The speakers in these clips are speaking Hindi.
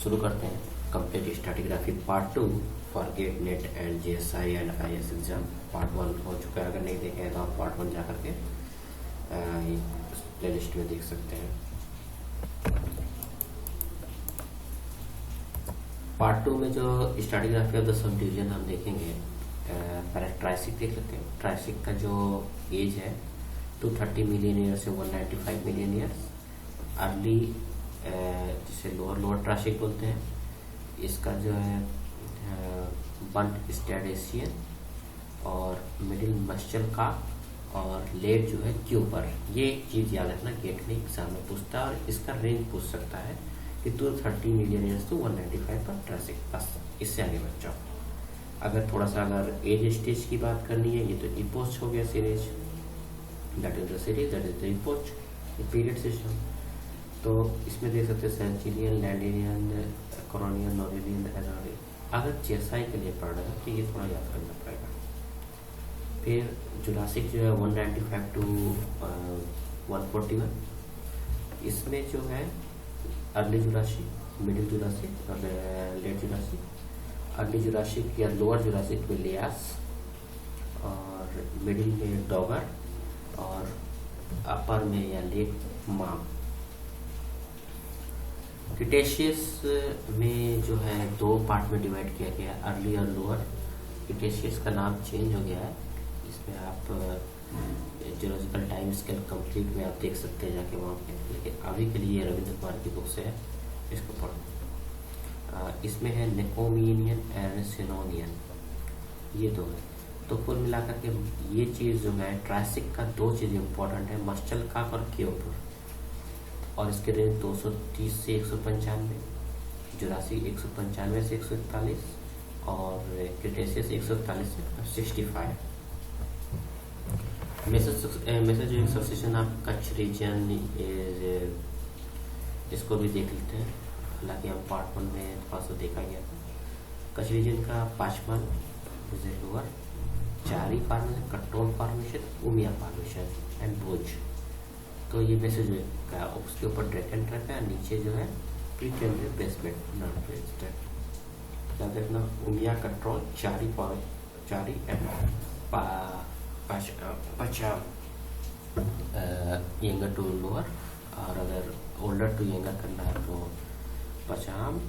शुरू करते हैं complete stratigraphy part 2 for GATE NET and GSI and IAS exam. Part 1 हो चुका है, अगर नहीं देखे हैं तो आप पार्ट 1 जा करके प्ले लिस्ट में देख सकते हैं। पार्ट 2 में जो stratigraphy of the sub division हम देखेंगे, पहले ट्राइसिक देख लेते हैं। ट्राइसिक का जो एज है 230 मिलियन ईयर से 195 मिलियन ईयर्स। अर्ली जिसे लोअर ट्राइसिक बोलते हैं, इसका जो है बंट स्टेडेशियन और मिडिल मस्चल का और लेट जो है क्यूपर। ये चीज़ याद रखना, गेट में एग्जाम में पूछता है और इसका रेंज पूछ सकता है कि 230 मिलियन ईयर्स टू 195 पर ट्राइसिक। बस इससे आगे बढ़ जाओ। अगर थोड़ा सा अगर एज स्टेज की बात करनी है, ये तो इपोस्ट हो गया series, that is the series, that is the इपोस्ट पीरियड सिस्टम। तो इसमें देख सकते हैं सेंचिलियन, लैंडिनियन, कोरोनियन, नोरेलियन, एनोरियन। अगर जीएसआई के लिए पढ़ रहे हैं तो ये थोड़ा याद करना पड़ेगा। फिर जुरासिक जो है 195 टू 141। इसमें जो है अर्ली जुरासिक, मिडिल जुरासिक और लेट जुरासिक। अर्ली जुरासिक या लोअर जुरासिक में लियास, और मिडिल में डॉगर, और अपर में या लेट माम। क्रिटेशियस में जो है 2 पार्ट में डिवाइड किया गया है, अर्ली और लोअर। क्रिटेशियस का नाम चेंज हो गया है। इसमें आप जियोलॉजिकल टाइम स्केल कंप्लीट में आप देख सकते हैं जाके वहाँ पे, लेकिन अभी के लिए रविंद्र कुमार की बुक से है, इसको पढ़ो। इसमें है निकोमीनियन एंड सिनोनियन, ये 2 है। तो कुल मिलाकर के ये चीज़ जो है ट्राइसिक का 2 चीज़ इम्पोर्टेंट है, मस्चल काक और क्योपुर। और इसके रेंज 230 से 195, जुरासिक 195 से 141 और क्रिटेशियस 141 से 65। Mesozoic succession of Kutch region इसको भी देख लेते हैं, हालांकि हम पार्ट 1 में थोड़ा सा देखा गया था। कच्छ रीजन का पाचमन lower, Chari formation, Katrol formation, Umia formation and Bhuj. तो ये मैसेज का उसके ऊपर ड्रैग एंड ट्रैक है, नीचे जो है प्रीटेंडरी बेसमेंट नॉन प्रेस्टेड। याद रखना Umia, Katrol, Chari and Pachham, younger to lower. और अगर ओल्डर टू यंगर करना है तो पचाम,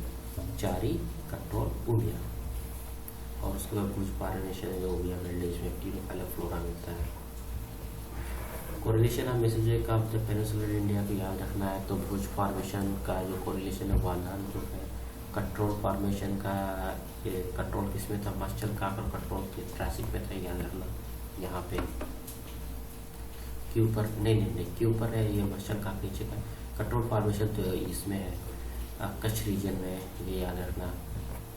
चारी, कट्रोल, उमिया। और उसके बाद कुछ पार्नेशन है जो उमिया विलेज में पहले फ्लोरा मिलता है। Correlation of Mesozoic of the peninsular India को याद रखना है तो भुज फॉर्मेशन का जो कोरिलेशन है वानान ग्रुप है। कट्रोल फॉर्मेशन का ये कट्रोल किसमें था, मस्चल काक और कट्रोल के ट्राइसिक में था, याद रखना। यहाँ पे क्यू पर नहीं क्यू पर है, ये मस्चल काक नीचे का। कट्रोल फॉर्मेशन तो इसमें है कच्छ रीजन में, ये याद रखना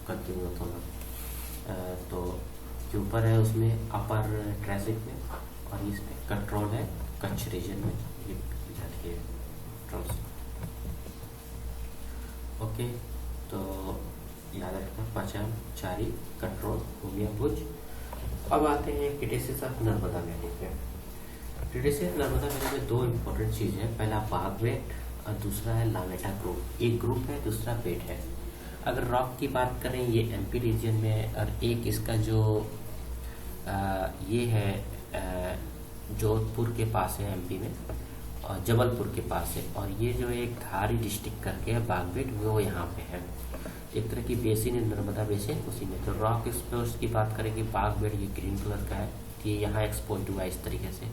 कंटिन्यू होना। तो क्यू पर है उसमें अपर ट्राइसिक में, और इसमें कट्रोल है कच्छ रीजन में, ये जाती है ट्रॉस। ओके, तो याद रखना पचाम, चारी, कट्रोल, उमिया, भुज। अब आते हैं क्रिटेशियस ऑफ नर्मदा वैली पे। क्रिटेशियस नर्मदा वैली में 2 इम्पोर्टेंट चीज़ है, पहला बागवेट और दूसरा है लामेटा ग्रुप। एक ग्रुप है, दूसरा बेट है। अगर रॉक की बात करें ये एमपी रीजन में है, और एक इसका जो ये है जोधपुर के पास है एमपी में, और जबलपुर के पास है। और ये जो एक धारी डिस्ट्रिक्ट करके है बागवेट, वो यहाँ पे है। एक तरह की बेसिन है, नर्मदा बेसिन, उसी में। तो रॉक एक्सपोज की बात करें कि बागवेट ये ग्रीन कलर का है, ये यहाँ एक्सपोज हुआ इस तरीके से।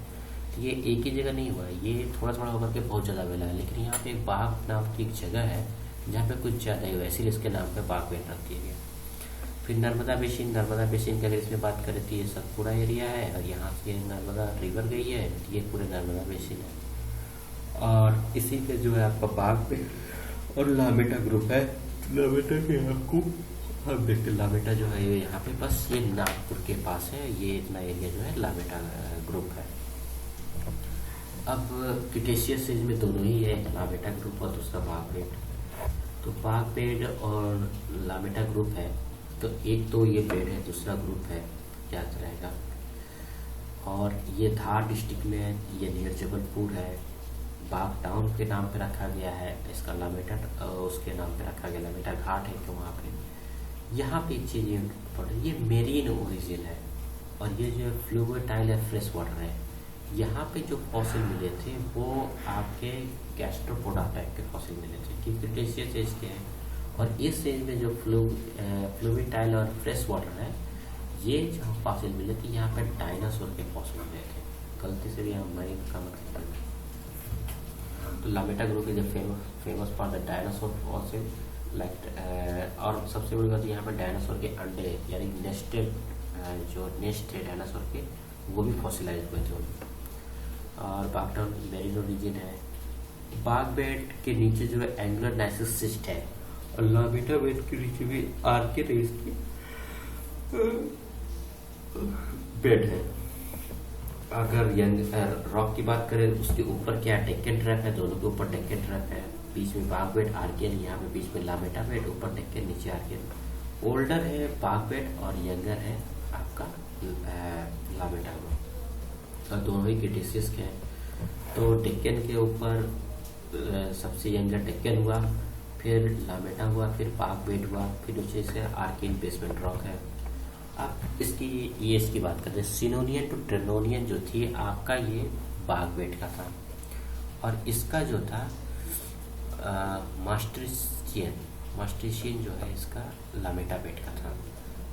तो ये एक ही जगह नहीं हुआ है, ये थोड़ा थोड़ा होकर के बहुत ज़्यादा मिला है। लेकिन यहाँ पे एक बाग नाम की एक जगह है जहाँ पे कुछ ज़्यादा ही हुआ है, इसलिए इसके नाम पे बागवेट रख दिया गया। फिर नर्मदा बेसिन की अगर इसमें बात करें तो ये सतपुड़ा एरिया है, और यहाँ से नर्मदा रिवर गई है, ये पूरे नर्मदा बेसिन है। और इसी पे जो है आपका बागवेट और लामेटा ग्रुप है। लामेटा के आपको हम देखते हैं, लामेटा जो है ये यहाँ पे बस ये नागपुर के पास है, ये इतना एरिया जो है लामेटा ग्रुप है। अब क्रिटेशियस एज में दोनों ही है, लामेटा ग्रुप और दूसरा बागवेट। तो बागवेट और लामेटा ग्रुप है, तो एक तो ये बेड है, दूसरा ग्रुप है, याद रहेगा। और ये धार डिस्ट्रिक्ट में है, ये नियर जबलपुर है, बाग टाउन के नाम पे रखा गया है इसका लामेटा, उसके नाम पे रखा गया लामेटा घाट है तो वहाँ पे। यहाँ पे एक चीज़ इम्पोर्टेंट, ये मेरीन ओरिजिन है और ये जो फ्लूविटाइल है फ्रेश वाटर है। यहाँ पे जो फॉसिल मिले थे वो आपके गैस्ट्रोपोडा टाइप के फॉसिल मिले थे कि क्रिटेशियस एज के हैं। और इस एज में जो फ्लूविटाइल और फ्रेश वाटर है, ये जो फॉसिल मिले थे यहाँ पे डायनासोर के फॉसिल मिले थे। गलती से भी हम मरीन का मतलब तो Lameta group is famous for the dinosaur fossil like. और सबसे बड़ी बात यहाँ पे डायनासोर के अंडे यानी नेस्टेड जो नेस्ट थे डायनासोर के वो भी फॉसिलाइज हुए थे। और बागटाउन मेरीन ओरिजिन है। बाग बेड के नीचे जो है एंगुलर नाइसिस सिस्ट है और लामेटा बेड के नीचे भी आर्के रेस की बेड है। अगर यंग रॉक की बात करें उसके ऊपर क्या डेक्कन ट्रैप है, दोनों के ऊपर डेक्कन ट्रैप है, बीच में बाग बेड आर्कियन, यहाँ पे बीच में लामेटा बेड, ऊपर डेक्कन नीचे आर्कियन। ओल्डर है बाग बेड और यंगर है आपका लामेटा बेड और दोनों ही क्रिटेशियस के हैं। तो डेक्कन के ऊपर सबसे यंगर डेक्कन हुआ, फिर लामेटा हुआ, फिर बाग बेड हुआ, फिर नीचे से आर्कियन बेसमेंट रॉक है। अब इसकी एज की बात करते हैं, सिनोनियन टू ट्रेनोनियन जो थी आपका ये बाग बेड का था और इसका जो था मास्ट्रिशियन जो है इसका लामेटा बेड का था।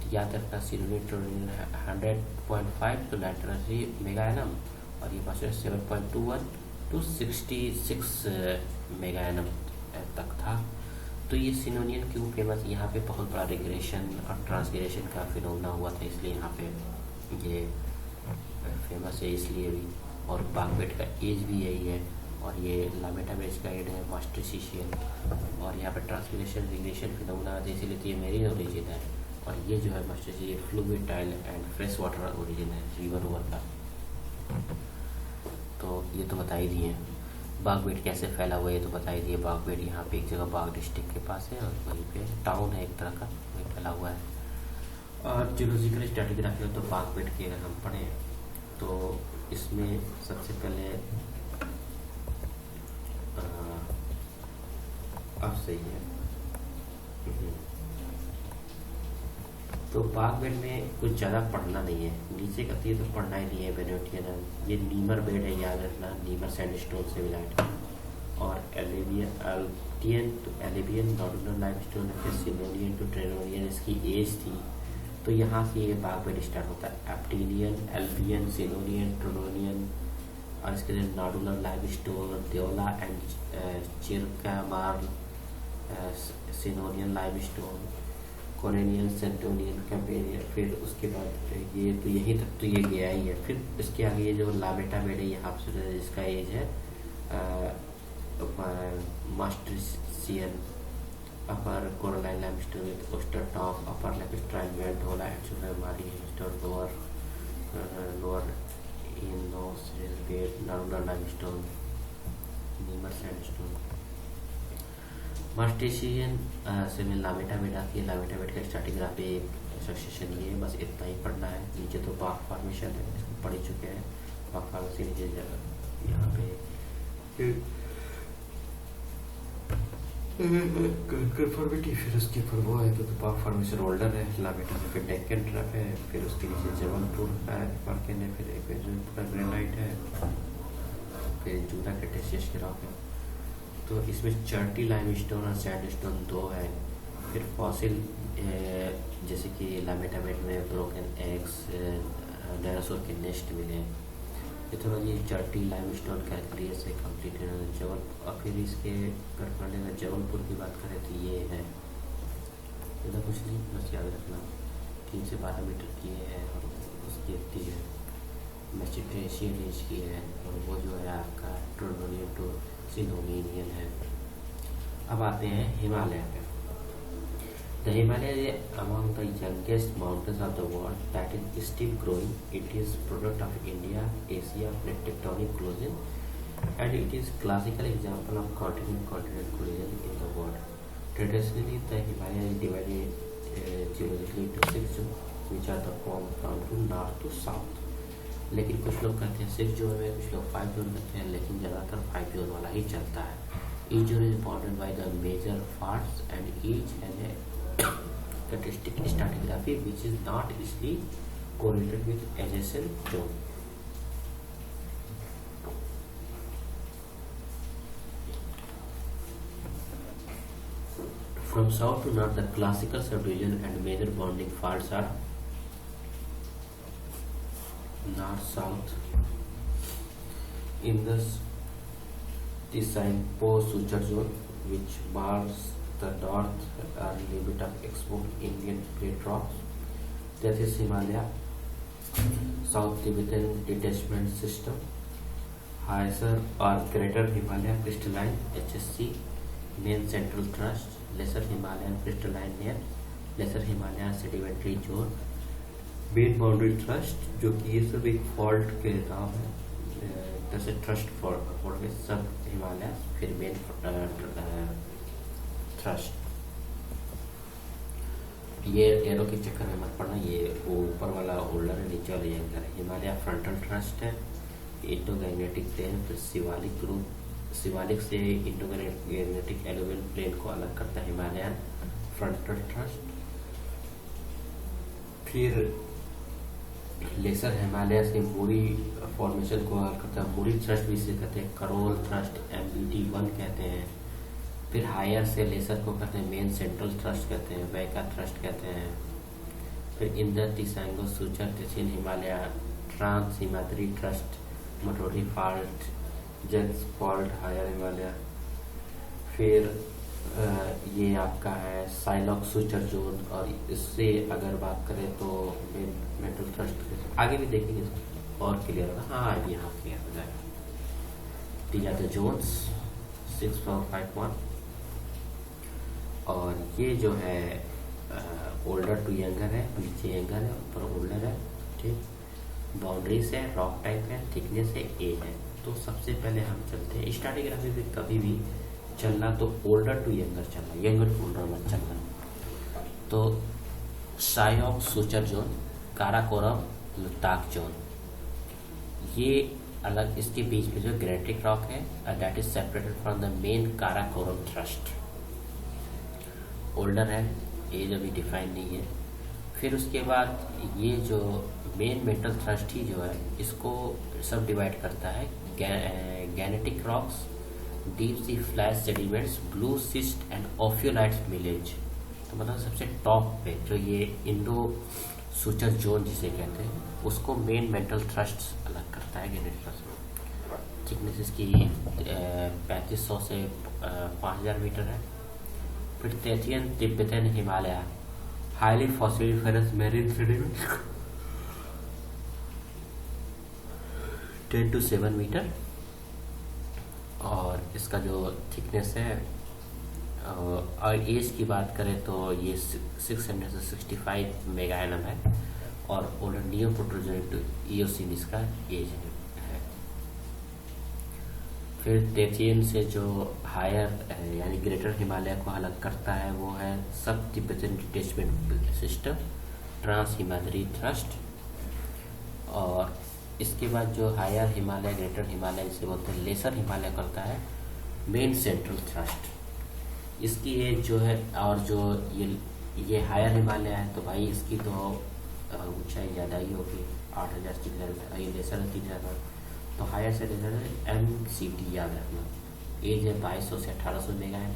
तो याद रखना सिनोनियन ट्रेनोनियन 100.5 to 93 मेगा एनम और ये मास्टर 7.21 to 66 मेगा एनम तक था। तो ये सिनोनियन क्यों फेमस, यहाँ पे बहुत बड़ा रिग्रेशन और ट्रांसग्रेशन का फिनोमेना हुआ था इसलिए यहाँ पे ये फेमस है इसलिए भी। और बाग बेड का एज भी यही है और ये लामेटा बेड का एज है मास्ट्रिशियन और यहाँ पे ट्रांसग्रेशन रिग्रेशन फिनोमेना इसीलिए तो ये मेरीन ओरिजिन है। और ये जो है मास्ट्रिशियन ये फ्लूविटाइल एंड फ्रेश वाटर ओरिजिन है रिवर ओवर का। तो ये तो बता ही दिए। बाग बेड कैसे फैला हुआ है ये तो बता ही दिए। बाग बेड यहाँ पे एक जगह बाग डिस्ट्रिक्ट के पास है और वहीं पे टाउन है एक तरह का, वहीं फैला हुआ है। और जूलॉजिकल स्टडी की रखें तो बाग बेड की अगर हम पढ़ें तो इसमें सबसे पहले अब सही है। तो बाग बेड में कुछ ज़्यादा पढ़ना नहीं है, नीचे का तो पढ़ना ही नहीं है। वेनेटियन ये नीमर बेड है, याद रखना नीमर सैंडस्टोन से मिलाइट और एल्टियन टू एलिबियन नॉर्दर्न लाइमस्टोन है। फिर सिनोनियन टू ट्रेनोनियन इसकी एज थी। तो यहाँ से ये बाग बेड स्टार्ट होता है, एप्टिनियन, एल्बियन, सिनोनियन, ट्रोनोनियन और इसके लिए northern limestone, deola and चिरकामार, सिनोनियन limestone, कोरेनियन, सेंटोनियन, कैम्पेनियन। फिर उसके बाद ये तो यहीं तक तो ये गया ही है। फिर इसके आगे ये जो लामेटा बेड है यहाँ से जिसका एज है Maastrichtian, upper coralline limestone with oyster top, upper limestone में ढोला एंड मारी stone, lower in nose bed northern limestone, Nimar sandstone. Maastrichtian से में लामेटा बेड आती है। लामेटा बेड का स्टार्टिंग ग्राफ पे सक्सेशन ये बस इतना ही पढ़ना है। नीचे तो बाग फॉर्मेशन है, इसको पढ़ चुके हैं। बाग फॉर्मेशन नीचे यहाँ पे कंफर्मिटी, फिर उसके ऊपर वो है तो बाग फॉर्मेशन होल्डर है लामेटा में, फिर डेक्कन ट्रैप है, फिर उसके नीचे जबलपुर है मार्केट है, फिर एक ग्रेनाइट है, फिर जूरा क्रिटेशियस के रॉक है। तो इसमें चर्टी लाइमस्टोन और सैंडस्टोन दो है। फिर फॉसिल जैसे कि लामेटा बेड में ब्रोकन एग्स, डायनासोर के नेस्ट मिले। ये थोड़ा ये चर्टी लाइमस्टोन कैलक्रिया से कंप्लीट है जबल। और फिर इसके करपंडे जबलपुर की बात करें तो ये है, ज़्यादा कुछ नहीं बस याद रखना 3 से 12 मीटर की है और उसकी एट्टी है मैस्टिटेशियन एज की है और वो जो है आपका ट्रोनोनियन टू सिनोनियन है। अब आते हैं हिमालय पे। The Himalaya is among the youngest mountains of the world that is still growing. It is product of India, Asia plate tectonic collision, and it is classical example of continent collision in the world. Traditionally, the Himalaya is divided geologically into 6 zones, which are the formed from to north to south. लेकिन कुछ लोग कहते हैं 6 जोन में, कुछ लोग 5 जोन कहते हैं, लेकिन ज़्यादातर 5 जोन वाला ही चलता है। Each zone is bordered by the major faults and each has a characteristic stratigraphy which is not easily correlated with adjacent zone. From south to north, the classical subdivision and major bounding faults are north-south. In the Tisaimpo-Suchar zone, which marks the north limit of exposed Indian plate rocks, that is Himalaya, South Tibetan Detachment System, Higher or Greater Himalaya Crystalline (HSC), Main Central Thrust, Lesser Himalayan Crystalline Layer, Lesser Himalayan Sedimentary Zone, Main Boundary Thrust, जो कि ये सब एक फॉल्ट के नाम है, जैसे ट्रस्ट फॉल्ट के सब हिमालय, फिर मेन थ्रस्ट। ये एरो के चक्कर में मत पड़ना, ये ऊपर वाला होल्डर है, नीचे वाला यंगर है। हिमालय फ्रंटल थ्रस्ट है, इंडोगैनेटिक प्लेन, फिर शिवालिक ग्रुप, शिवालिक से इंडोगैनेटिक एलोवियल प्लेन को अलग करता है हिमालयन फ्रंटल थ्रस्ट। फिर लेसर हिमालय से मूरी फॉर्मेशन को अलग करता है, मूरी थ्रस्ट भी इसे कहते हैं, करोल थ्रस्ट MBT1 कहते हैं। फिर हायर से लेसर को कहते हैं मेन सेंट्रल थ्रस्ट कहते हैं, वैका थ्रस्ट कहते हैं। फिर इंदर तिसांगो सूचर दक्षिण Himalaya, trans Himadri thrust, Martoli fault, जेंस फॉल्ट, हायर हिमालय। फिर ये आपका है साइलॉक सूचर जोन, और इससे अगर बात करें तो मेटल थ्रस्ट आगे भी देखेंगे और क्लियर होगा। हाँ, अभी यहाँ क्लियर हो जाएगा। These are the zones 6, 4, 5, 1। और ये जो है ओल्डर टू यंगर है, नीचे यंगर है, ऊपर ओल्डर है, ठीक। बाउंड्रीज है, रॉक टाइप है, थिकनेस है, एज है। तो सबसे पहले हम चलते हैं स्ट्रैटिग्राफी में, कभी भी चलना तो ओल्डर टू यंगर चलना, यंगर टू ओल्डर मत चलना। तो Shyok suture zone, Karakoram Ladakh zone, ये अलग, इसके बीच में जो ग्रेनेटिक रॉक है, that is separated from the main Karakoram thrust. Older है, एज अभी डिफाइन नहीं है। फिर उसके बाद ये जो मेन मेटल थ्रस्ट ही जो है, इसको सब डिवाइड करता है granitic rocks, deep sea flysch sediments, blue schist and ophiolites melange. तो मतलब सबसे टॉप पे जो ये इंडो सूचर जोन जिसे कहते हैं, उसको मेन मेटल थ्रस्ट अलग करता है गैनेटिक थ्रस्ट। थिकनेस इसकी 3500 से 5000 मीटर है। फिर Tethyan Tibetan Himalaya, highly fossiliferous marine sediment 10 to 7 meter, और इसका जो थिकनेस है, और एज की बात करें तो ये 600 से 65 मेगा एनम है, और ओल्डर नियो प्रोटोजोइक ईओसिन इसका एज है। फिर तेथियन से जो हायर यानी ग्रेटर हिमालय को अलग करता है वो है सब Tibetan detachment system, trans Himadri thrust. और इसके बाद जो हायर हिमालय, ग्रेटर हिमालय जिसे बोलते हैं, लेसर हिमालय करता है मेन सेंट्रल थ्रस्ट। इसकी एज जो है, और जो ये हायर हिमालय है तो भाई इसकी तो ऊंचाई ज़्यादा ही होगी, 8000 से 3000, ये लेसर है 3000। तो हायर से लेसर है MCT याद रखना। एज है 2200 से 1800 मेगा है।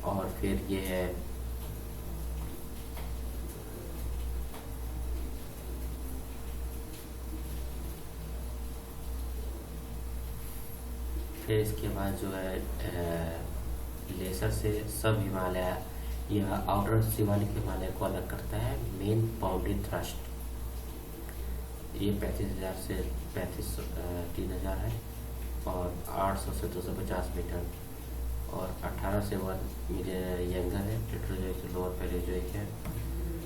और फिर ये है फिर इसके बाद जो है लेसर से सब हिमालय या आउटर शिवालिक हिमालय को अलग करता है मेन बाउंड्री थ्रस्ट। ये 35000 से 3000 है, और 800 से 250 मीटर, और 18 से 1 यंगर है, टेट्रोजोइक लोअर पैलेजोइक है।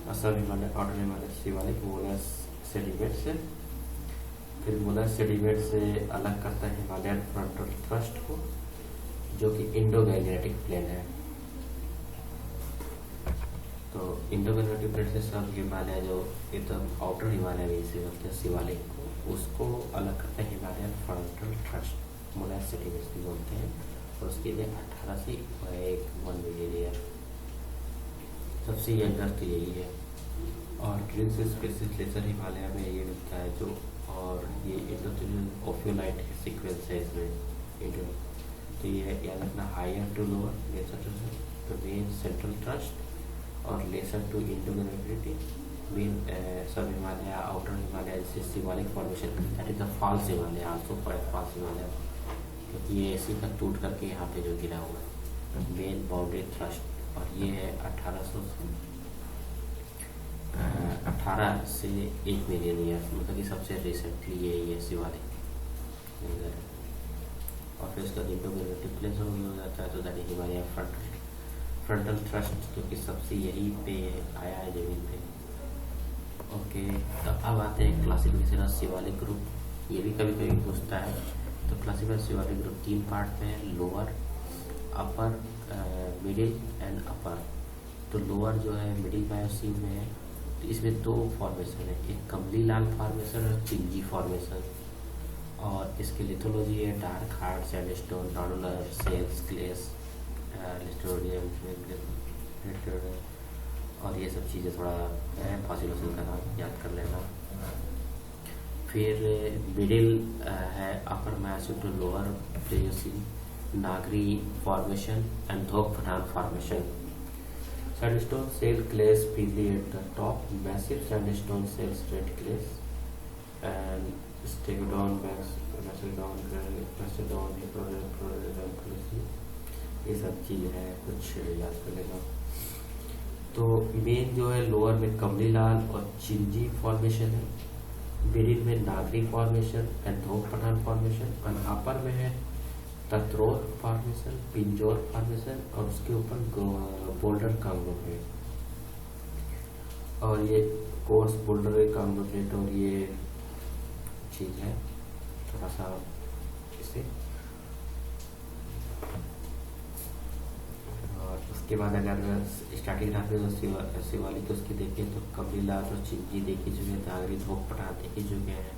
और सब हिमालय आउटर हिमालय शिवालिक मोलस सेडिमेंट से। फिर मोलस सेडिमेंट से अलग करता है हिमालयन फ्रंटल थ्रस्ट को, जो कि इंडोगैनेटिक प्लेन है। तो इंडोगैलेक्टिक प्लेट से सब हिमालय जो एकदम आउटर हिमालय में जिसे बोलते हैं शिवालिक को, उसको अलग करते हैं हिमालयन फ्रंटल थ्रस्ट मोनासिटी में बोलते हैं। और उसके लिए 18 से 1 मिलियन ईयर सबसे यंगर तो यही है। और ड्रिंक्स स्पेसिस लेजर हिमालय में ये मिलता है जो, और ये इंडोथिलियन ओफियोलाइट सीक्वेंस है इसमें इंडो। तो ये याद रखना, higher to lower lesser to main central thrust और lesser to Indo-Gangetic main sub Himalaya outer Himalaya जैसे Shivalik formation that is the false Himalaya also called false Himalaya, क्योंकि ये इसी का टूट करके यहाँ पे जो गिरा हुआ है मेन बाउंड्री थ्रस्ट। और ये है 18 से 1 मिलियन ईयर, मतलब कि सबसे रिसेंटली ये शिवालिक। और फिर उसका इंडोगैलेक्टिक प्लेस हो जाता है तो that is Himalaya frontal thrust, क्योंकि सबसे यही पे आया है जमीन पे। ओके, तो अब आते हैं क्लासिफिकेशन ऑफ शिवालिक ग्रुप। ये भी कभी कभी पूछता है। तो क्लासिफिकेशन शिवालिक ग्रुप 3 पार्ट में है, lower, upper, middle and upper. तो लोअर जो है मिडिल बायोसीन में है, तो इसमें 2 फॉर्मेशन है, एक कमली लाल फॉर्मेशन और चिंजी फॉर्मेशन। और इसकी लिथोलॉजी है डार्क हार्ड सैंडस्टोन, नॉडुलर सेल्स, क्लेस, लिस्टोरियम और ये सब चीज़ें थोड़ा है, फॉसिलोसिन का नाम याद कर लेना। फिर मिडिल है upper Miocene to lower Pliocene, Nagri formation and Dhok Pathan formation. Sandstone shale clays पीली at the top, massive sandstone shales red clays and Stegodon ये सब चीज़ है, कुछ याद कर लेना। तो मेन जो है लोअर में कमली लाल और चिंजी फॉर्मेशन है, मिडिल में नागरी formation and Dhok Pathan formation, और अपर में है तत्रोर फॉर्मेशन, पिंजोर फॉर्मेशन और उसके ऊपर बोल्डर कांग्लोमेरेट। और ये कोर्स बोल्डर कांग्लोमेरेट और ये चीज है थोड़ा सा इसे। और उसके बाद अगर स्टार्टिंग ग्राफ में शिवालिक उसकी देखें तो कपिला और चिंजी देखी चुके हैं, नागरी धोक पठान देखी चुके हैं,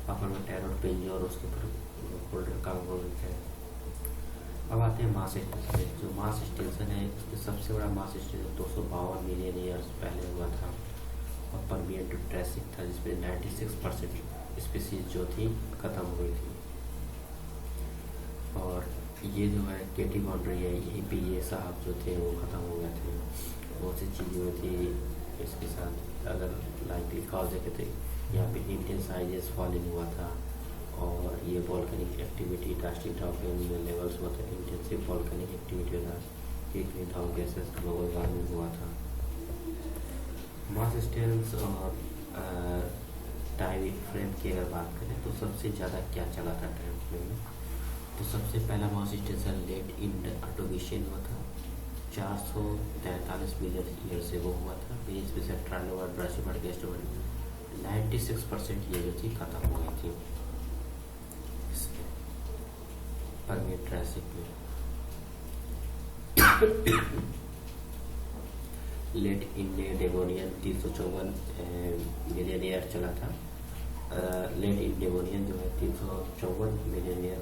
अपर में टैरोट पिंजोर उसके ऊपर बोल्डर कांग्लोमेरेट है। अब आते हैं मास एक्सटेंशन। जो मास एक्सटेंशन है उसमें सबसे बड़ा मास एक्सटेंशन 252 मिलियन ईयर्स पहले हुआ था और परमियन टू ट्रैसिक था, जिसमें 96% स्पीसीज जो थी खत्म हुई थी। और ये जो है केटी बाउंड्री है, यहीं पे ये साहब जो थे वो खत्म हो गए थे। बहुत सी चीज़ें थी इसके साथ, अगर लाइकली कॉज है थे यहाँ पे इंडियन साइजेस फॉलिंग हुआ था और ये volcanic activity drastic dropping levels हुआ था, इंटेंसिव वॉल्केनिक एक्टिविटी होना, green house gases global warming हुआ था। मास स्टेल्स और टाइम फ्रेम की अगर बात करें तो सबसे ज़्यादा क्या चला था टाइम फ्रेम में, तो सबसे पहला मास स्टेशन लेट इन ऑर्डोविशियन हुआ था 443 मिलियन ईयर से वो हुआ था। फिर इसमें से ट्राइलोवर ब्रासिबर्ड गेस्ट 96% ये जो थी खत्म हो गई थी परमियन ट्रैसिक में। लेट इन डेवोनियन 354 मिलियन ईयर चला था। लेट इन डेवोनियन जो है 354 million year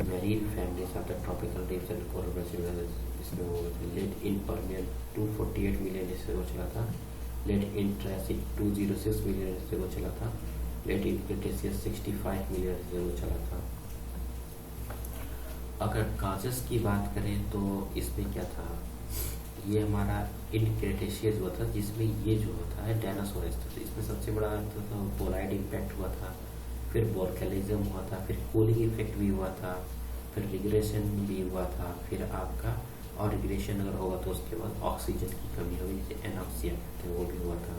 marine families of the tropical reefs and coral इसमें वो लेट इन परमियन 248 मिलियन से वो चला था। लेट इन ट्रैसिक 206 मिलियन से वो चला था। लेट इन क्रिटेशियस 65 मिलियन से वो चला था। अगर काजेस की बात करें तो इसमें क्या था, ये हमारा इन क्रिटेशियस हुआ था जिसमें ये जो होता है डायनासोरस था, इसमें सबसे बड़ा तो पोलाइड इम्पैक्ट हुआ था, फिर वोल्केनिज्म हुआ था, फिर कूलिंग इफेक्ट भी हुआ था, फिर रिग्रेशन भी हुआ था, फिर आपका और रिग्रेशन अगर होगा तो उसके बाद ऑक्सीजन की कमी होगी जैसे एनॉक्सिया तो वो भी हुआ था।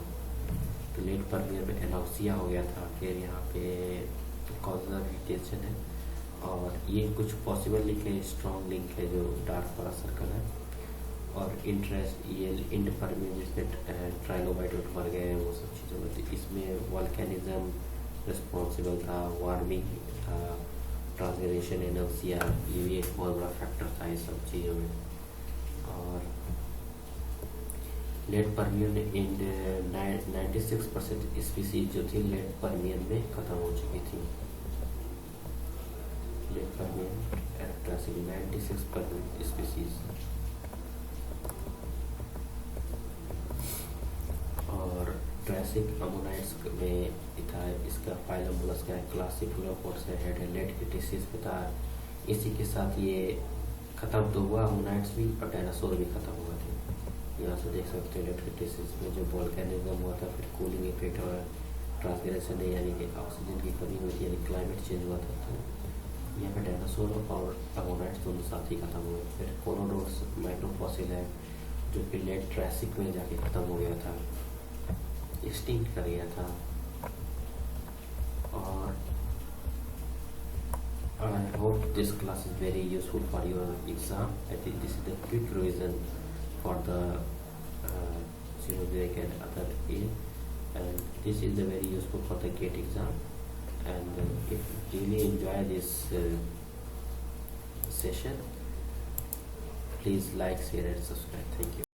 तो लेट परमियर में एनॉक्सिया हो गया था। फिर यहाँ पे कॉन्जर्वेशन है और ये कुछ पॉसिबल लिंक है, स्ट्रॉन्ग लिंक है जो डार्क वाला सर्कल है। और इंटरेस्ट ये इंड परमियर जिसमें ट्राइलोबाइट मर गए वो सब चीज़ों में, इसमें वॉल्केनिज्म रिस्पॉन्सिबल था, वार्मिंग था, ट्रांसग्रेशन एनॉक्सिया ये भी एक बहुत बड़ा फैक्टर था इस सब चीज़ों में। लेट पर्मियन इन 96% स्पीसीज जो थी लेट पर्मियन में खत्म हो चुकी थी। Late Permian Triassic 96% species. और ट्रासिक अमोनाइट्स में था इसका फाइलम मोलस्का है, क्लासिक फ्लोरोपोड्स है, हेड है, लेट क्रिटेशियस में था। इसी के साथ ये खत्म तो हुआ अमोनाइट्स भी और डायनासोर भी खत्म हुआ थे। यहाँ से देख सकते हैं लेट क्रिटेशियस में जो वोल्केनिज्म हुआ था, फिर कूलिंग इफेक्ट और ट्रांसग्रेशन है, यानी कि ऑक्सीजन की कमी हुई थी, यानी क्लाइमेट चेंज हुआ था। तो यहाँ पे डायनासोर और अमोनाइट्स दोनों साथ ही खत्म हुए। फिर कोनोडोर्स माइक्रोफॉसिल है जो कि लेट ट्रासिक में जाके खत्म हो गया था, एक्सटिंक्ट कर गया था। और I hope this class is very useful for your exam. I think this is the quick revision for the xenobiotic and other field, and this is the very useful for the GATE exam. And if you really enjoy this session, please like, share and subscribe. Thank you.